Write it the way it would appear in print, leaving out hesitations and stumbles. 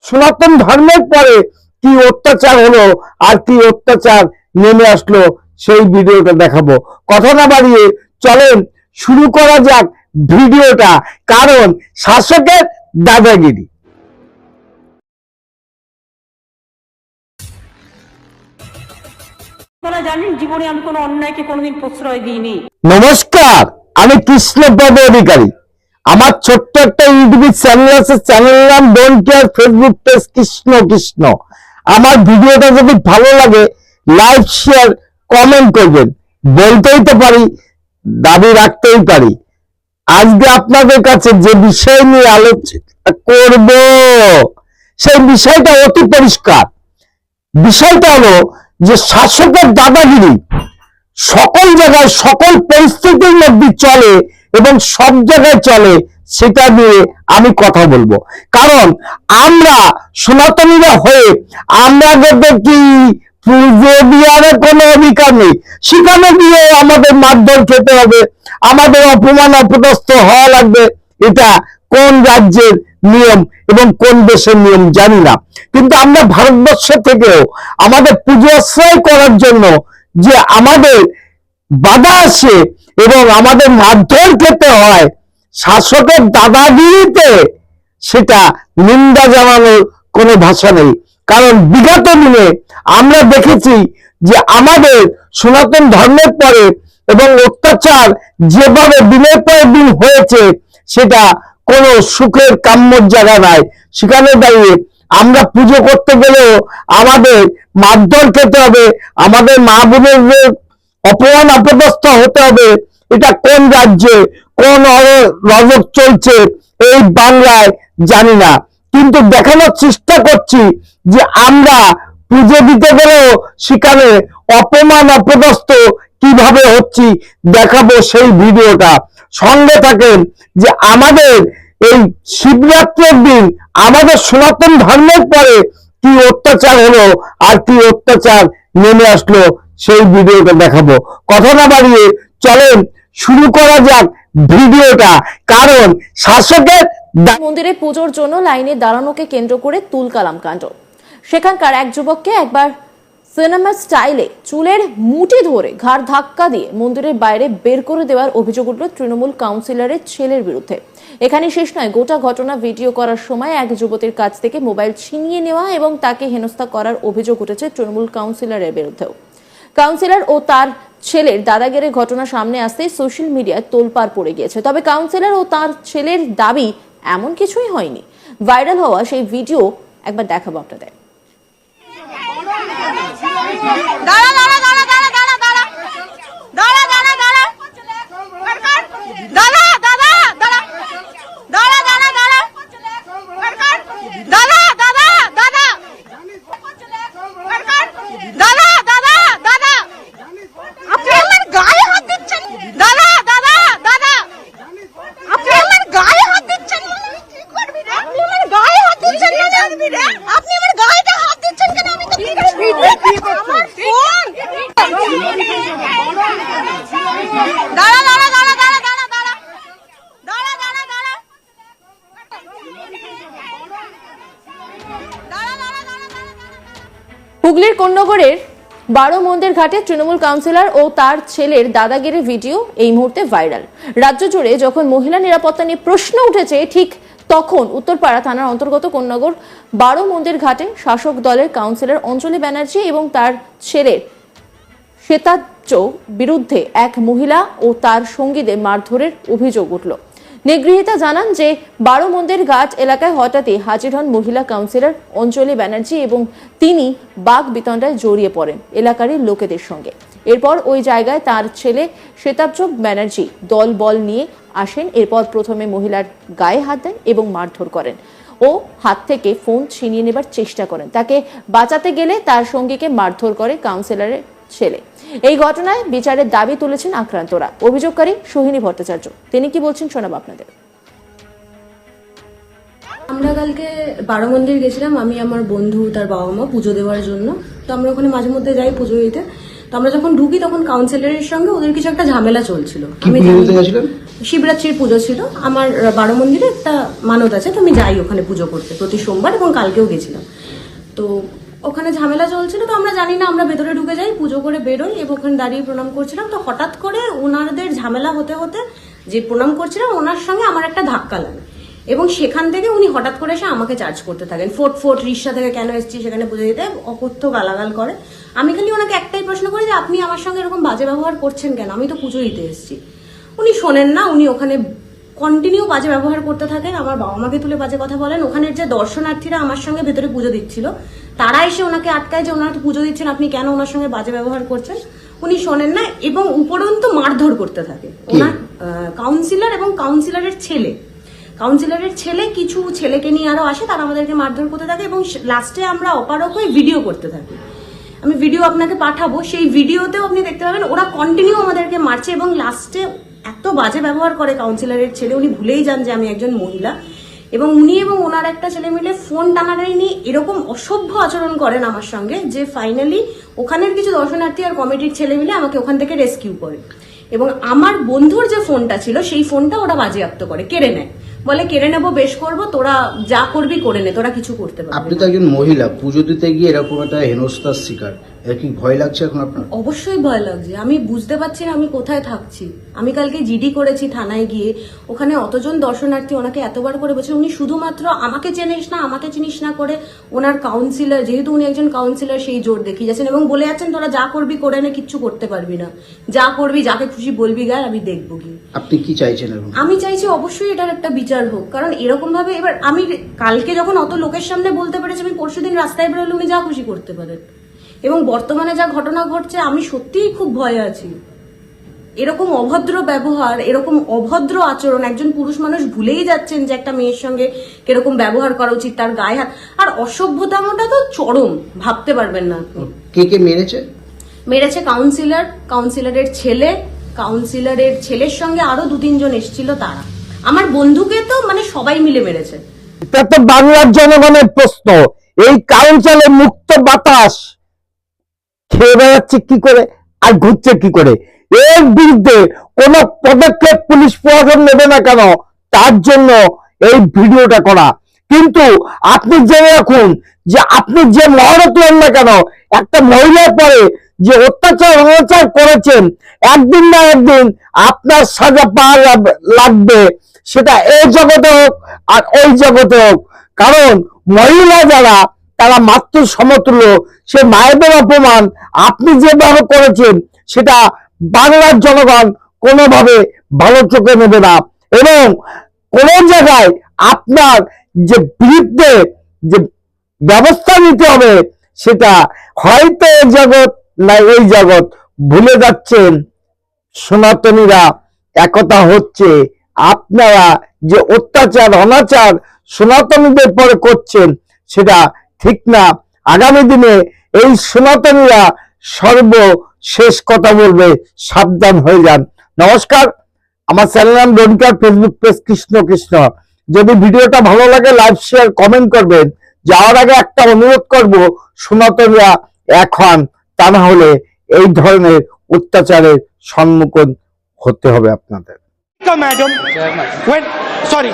সনাতন ধর্মের পরে কি অত্যাচার হলো আর কি অত্যাচার নেমে আসলো সেই ভিডিওটা দেখাবো। কথা না বাড়িয়ে চলেন শুরু করা যাক ভিডিওটা, কারণ শাসকের দাদাগিরি। আপনারা জানেন জীবনে আমি কোনো অন্যায়কে কোনোদিন প্রশ্রয় দিইনি। নমস্কার, আমি কৃষ্ণপদ অধিকারী। আমার ছোট্ট একটা ইউটিউব চ্যানেল আছে, চ্যানেলের নাম don't care, Facebook page Krishna Krishna. আমার ভিডিওটা যদি ভালো লাগে লাইক শেয়ার কমেন্ট করবেন। বলতেই তো পারি, দাবি রাখতেই পারি। আজকে আপনাদের কাছে যে বিষয় নিয়ে আলোচনা করব সেই বিষয়টা অতি পরিষ্কার। বিষয়টা হলো যে শাসকের দাদাগিরি সকল জায়গায় সকল পরিস্থিতির মধ্যে চলে এবং সব জায়গায় চলে, সেটা নিয়ে আমি কথা বলবো। কারণ আমরা সনাতনীরা হয়ে আমরা কি পুজো দেওয়ার কোনো অধিকার নেই। সেখানে গিয়ে আমাদের মারধর খেতে হবে, আমাদের অপমান অপদস্থ হওয়া লাগবে। এটা কোন রাজ্যের নিয়ম এবং কোন দেশের নিয়ম জানি না, কিন্তু আমরা ভারতবর্ষ থেকেও আমাদের পুজো আশ্রয় করার জন্য যে আমাদের বাধা আসে এবং আমাদের মারধর খেতে হয় শাসকের দাদাগিরিতে, সেটা নিন্দা জানানোর কোনো ভাষা নেই। কারণ বিগত দিনে আমরা দেখেছি যে আমাদের সনাতন ধর্মের পরে এবং অত্যাচার যেভাবে দিনের পর দিন হয়েছে, সেটা কোনো সুখের কাম্যর জায়গা নাই। সেখানে দাঁড়িয়ে আমরা পুজো করতে গেলেও আমাদের মারধর খেতে হবে, আমাদের মা বোনের অপমান অপদস্থ হতে হবে। এটা কোন রাজ্যে কোন রজক চলছে এই বাংলায় জানি না, কিন্তু দেখানোর চেষ্টা করছি যে আমরা পুজো দিতে গেলেও সেখানে অপমান অপদস্থ কিভাবে হচ্ছি দেখাবো সেই ভিডিওটা। সঙ্গে থাকেন যে আমাদের এই শিবরাত্রির দিন আমাদের সনাতন ধর্মের পরে কি অত্যাচার হলো আর কি অত্যাচার নেমে আসলো সেই ভিডিওটা দেখাবো। কথা না বাড়িয়ে চলেন শুরু করা যাক ভিডিওটা, কারণ শাসকের মন্দিরে পুজোর জন্য লাইনে দাঁড়ানোকে কেন্দ্র করে তুলকালাম কাণ্ড। সেখানকার এক যুবককে একবার সিনেমা স্টাইলে চুলের মুঠি ধরে ঘাড় ধাক্কা দিয়ে মন্দিরের বাইরে বের করে দেওয়ার অভিযোগ উঠল তৃণমূল কাউন্সিলরের ছেলের বিরুদ্ধে। এখানে শেষ নয়, গোটা ঘটনা ভিডিও করার সময় এক যুবতীর কাছ থেকে মোবাইল ছিনিয়ে নেওয়া এবং তাকে হেনস্থা করার অভিযোগ উঠেছে তৃণমূল কাউন্সিলরের বিরুদ্ধেও। কাউন্সিলর ও তার ছেলের দাদাগিরির ঘটনা সামনে আসতেই সোশ্যাল মিডিয়ায় তোলপাড় পড়ে গিয়েছে। তবে কাউন্সিলর ও তার ছেলের দাবি এমন কিছুই হয়নি। ভাইরাল হওয়া সেই ভিডিও একবার দেখাবো আপনাদের। হুগলির কোন্নগরের 12 মন্দির ঘাটে তৃণমূল কাউন্সিলর ও তার ছেলের দাদাগিরির ভিডিও এই মুহূর্তে ভাইরাল। রাজ্য জুড়ে যখন মহিলা নিরাপত্তা নিয়ে প্রশ্ন উঠেছে, ঠিক তখন উত্তরপাড়া থানার অন্তর্গত কোন্নগর 12 মন্দির ঘাটে শাসক দলের কাউন্সিলর অঞ্জলি ব্যানার্জি এবং তার ছেলের শ্বেতাজ্য বিরুদ্ধে এক মহিলা ও তার সঙ্গীদের মারধরের অভিযোগ উঠল। নিগৃহীতা জানান যে 12 মন্দির ঘাট এলাকায় হঠাৎই হাজির হন মহিলা কাউন্সিলর অঞ্জলি ব্যানার্জি এবং তিনি বাক বিতণ্ডায় জড়িয়ে পড়েন এলাকারই লোকেদের সঙ্গে। এরপর ওই জায়গায় তার ছেলে শ্বেতাজ্য ব্যানার্জি দল বল নিয়ে আসেন। এরপর প্রথমে মহিলার গায়ে হাত দেন এবং মারধর করেন ও হাত থেকে ফোন ছিনিয়ে নেবার চেষ্টা করেন। তাকে বাঁচাতে গেলে তার সঙ্গীকে মারধর করে কাউন্সিলরের ছেলে। এই ঘটনায় বিচারের দাবি তুলেছেন আক্রান্তরা। অভিযোগকারী সোহিনী ভট্টাচার্য, তিনি কি বলছেন শোনাবো আপনাদের। আমরা কালকে 12 মন্দির গেছিলাম, আমি আমার বন্ধু তার বাবা মা পুজো দেওয়ার জন্য। তো আমরা ওখানে মাঝে মধ্যে যাই পুজো দিতে। তো আমরা যখন ঢুকি তখন কাউন্সিলরের সঙ্গে ওদের কিছু একটা ঝামেলা চলছিল। শিবরাত্রির পুজো ছিল, আমার বারো মন্দিরে একটা মানত আছে, তো আমি যাই ওখানে পুজো করতে প্রতি সোমবার, এবং কালকেও গেছিলাম। তো ওখানে ঝামেলা চলছিল, তো আমরা জানি না, আমরা ভেতরে ঢুকে যাই, পুজো করে বেরোই, এবং ওখানে দাঁড়িয়ে প্রণাম করছিলাম। তো হঠাৎ করে ওনাদের ঝামেলা হতে হতে যে প্রণাম করছিলাম ওনার সঙ্গে আমার একটা ধাক্কা লাগে, এবং সেখান থেকে উনি হঠাৎ করে এসে আমাকে চার্জ করতে থাকেন, ফোট ফোট রিক্সা থেকে কেন এসেছি সেখানে পুজো দিতে, অকথ্য গালাগাল করে। আমি খালি ওনাকে একটাই প্রশ্ন করি যে আপনি আমার সঙ্গে এরকম বাজে ব্যবহার করছেন কেন, আমি তো পুজো দিতে এসেছি। উনি শোনেন না, উনি ওখানে কন্টিনিউ বাজে ব্যবহার করতে থাকেন, আমার বাবা মাকে তুলে বাজে কথা বলেন। ওখানের যে দর্শনার্থীরা আমার সঙ্গে ভেতরে পুজো দিচ্ছিল তারা এসে ওনাকে আটকায় যে ওনার পুজো দিচ্ছেন, আপনি কেন ওনার সঙ্গে বাজে ব্যবহার করছেন। উনি শোনেন না, এবং উপরন্তু মারধর করতে থাকে। ওনার কাউন্সিলর এবং কাউন্সিলরের ছেলে কিছু ছেলেকে নিয়ে আরো আসে, তারা আমাদেরকে মারধর করতে থাকে, এবং লাস্টে আমরা অপারক হয়ে ভিডিও করতে থাকি। আমি ভিডিও আপনাকে পাঠাবো, সেই ভিডিওতেও আপনি দেখতে পাবেন ওরা কন্টিনিউ আমাদেরকে মারছে, এবং লাস্টে এত বাজে ব্যবহার করে কাউন্সিলরের ছেলে, উনি ভুলেই যান যে আমি একজন মহিলা, এবং উনি এবং ওনার একটা ছেলে মিলে ফোন টানাটানি নিয়ে এরকম অসভ্য আচরণ করেন আমার সঙ্গে, যে ফাইনালি ওখানের কিছু দর্শনার্থী আর কমিটির ছেলে মিলে আমাকে ওখান থেকে রেস্কিউ করে, এবং আমার বন্ধুর যে ফোনটা ছিল সেই ফোনটা ওরা বাজেয়াপ্ত করে, কেড়ে নেয়, বলে কেড়ে নেবো, বেশ করবো, তোরা যা করবি করে নে, তোরা কিছু করতে পারবি আপনি না। তো একজন মহিলা, পুজো দিতে গিয়ে এরকম একটা হেনস্থার শিকার, এর কি ভয় লাগছে এখন আপনার? অবশ্যই ভয় লাগছে, আমি বুঝতে পারছি না আমি কোথায় থাকছি। আমি কালকে জিডি করেছি থানায় গিয়ে, ওখানে অতজন দর্শনার্থী ওনাকে এতবার করে বলছে, উনি শুধুমাত্র আমাকে চিনিস না করে ওনার কাউন্সিলর, যেহেতু উনি একজন কাউন্সিলর, সেই জোর দেখিয়ে যাচ্ছেন, এবং বলে যাচ্ছেন তোরা যা করবি করে নে, কিচ্ছু করতে পারবি না, যা করবি যাকে খুশি বলবি গায়ে, আমি দেখবো কি। আপনি কি চাইছেন এখন? আমি চাইছি অবশ্যই এটার একটা বিচার হোক, কারণ এরকম ভাবে এবার আমি কালকে যখন অত লোকের সামনে বলতে পেরেছি, আমি পরশুদিন রাস্তায় বেরোলে উনি যা খুশি করতে পারেন, এবং বর্তমানে যা ঘটনা ঘটছে আমি সত্যিই খুব ভয়ে আছি। এরকম অভদ্র ব্যবহার, এরকম অভদ্র আচরণ, একজন পুরুষ মানুষ ভুলেই যাচ্ছেন যে একটা মেয়ের সঙ্গে কিরকম ব্যবহার করা উচিত, তার গায়ে হাত, আর অসভ্যতামটা তো চরম, ভাবতে পারবেন না। কে মেরেছে কাউন্সিলরের ছেলে, কাউন্সিলরের ছেলের সঙ্গে আরো 2-3 জন এসেছিল, তারা আমার বন্ধুকে তো মানে সবাই মিলে মেরেছে। এটা তো বাংলার জনগণের প্রশ্ন, এই কাউন্সিলে মুক্ত বাতাস খেয়ে বেড়াচ্ছে কি করে আর ঘুরছে কি করে, এর বিরুদ্ধে কোন পদক্ষেপ পুলিশ প্রশাসন নেবে না কেন, তার জন্য এই ভিডিওটা করা। কিন্তু আপনি জেনে রাখুন যে আপনি যে মহরত হন না কেন, একটা মহিলার পরে যে অত্যাচার অনাচার করেছেন, একদিন না একদিন আপনার সাজা পাওয়া লাগবে, সেটা এই জগতে হোক আর ওই জগতে হোক। কারণ মহিলা যারা তারা মাতৃ সমতুল্য, সে মায়েদের অপমান আপনি যেভাবে করেছেন সেটা বাংলার জনগণ কোনোভাবে ভালো চোখে নেবে না, এবং কোন জায়গায় আপনার যে বিরুদ্ধে যে ব্যবস্থা নিতে হবে সেটা হয়তো এই জগৎ না এই জগৎ ভুলে যাচ্ছেন সনাতনীরা। একতা হচ্ছে আপনারা যে অত্যাচার অনাচার সনাতনীদের পরে করছেন সেটা ঠিক না। আগামী দিনে এই সনাতনীরা সর্বশেষ কথা বলবে, সাবধান হয়ে যান। নমস্কার, আমার চ্যানেল নাম ডোনকেয়ার, ফেসবুক পেজ কৃষ্ণ কৃষ্ণ। যদি ভিডিওটা ভালো লাগে লাইক শেয়ার কমেন্ট করবেন। যাওয়ার আগে একটা অনুরোধ করব, সনাতনীরা এখন, তা না হলে এই ধরনের অত্যাচারের সম্মুখীন হতে হবে আপনাদের। Madam, when sorry.